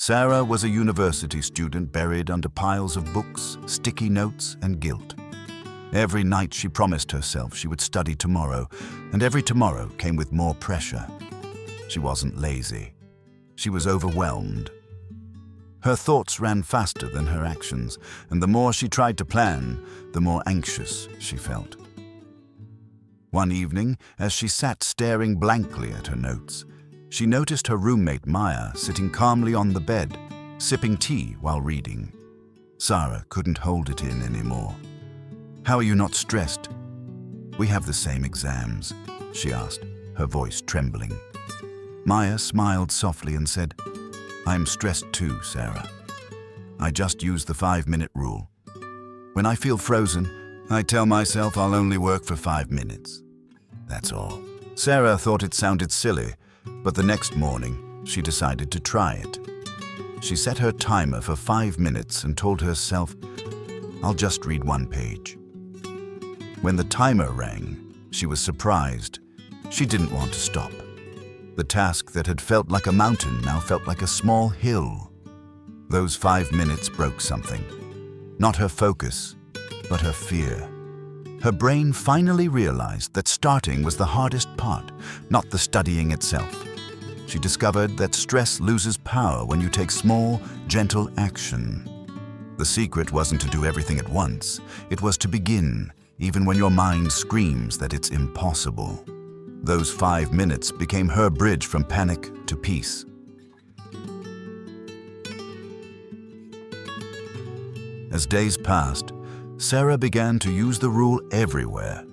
Sara was a university student buried under piles of books, sticky notes, and guilt. Every night she promised herself she would study tomorrow, and every tomorrow came with more pressure. She wasn't lazy. She was overwhelmed. Her thoughts ran faster than her actions, and the more she tried to plan, the more anxious she felt. One evening, as she sat staring blankly at her notes, she noticed her roommate Maya sitting calmly on the bed, sipping tea while reading. Sara couldn't hold it in anymore. "How are you not stressed?" "We have the same exams," she asked, her voice trembling. Maya smiled softly and said, "I'm stressed too, Sara. I just use the 5-minute rule. When I feel frozen, I tell myself I'll only work for 5 minutes. That's all." Sara thought it sounded silly, but the next morning she decided to try it. She set her timer for 5 minutes and told herself, "I'll just read 1 page." When the timer rang, she was surprised. She didn't want to stop. The task that had felt like a mountain now felt like a small hill. Those 5 minutes broke something. Not her focus, but her fear. Her brain finally realized that starting was the hardest part, not the studying itself. She discovered that stress loses power when you take small, gentle action. The secret wasn't to do everything at once. It was to begin, even when your mind screams that it's impossible. Those 5 minutes became her bridge from panic to peace. As days passed, Sara began to use the rule everywhere.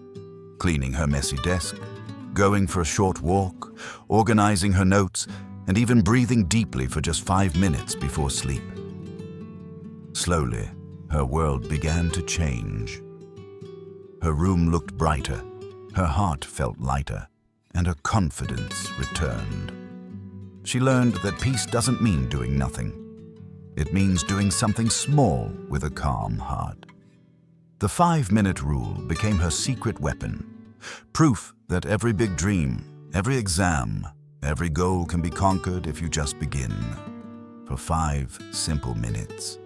Cleaning her messy desk, going for a short walk, organizing her notes, and even breathing deeply for just 5 minutes before sleep. Slowly, her world began to change. Her room looked brighter, her heart felt lighter, and her confidence returned. She learned that peace doesn't mean doing nothing. It means doing something small with a calm heart. The 5-minute rule became her secret weapon, proof that every big dream, every exam, every goal can be conquered if you just begin. For 5 simple minutes.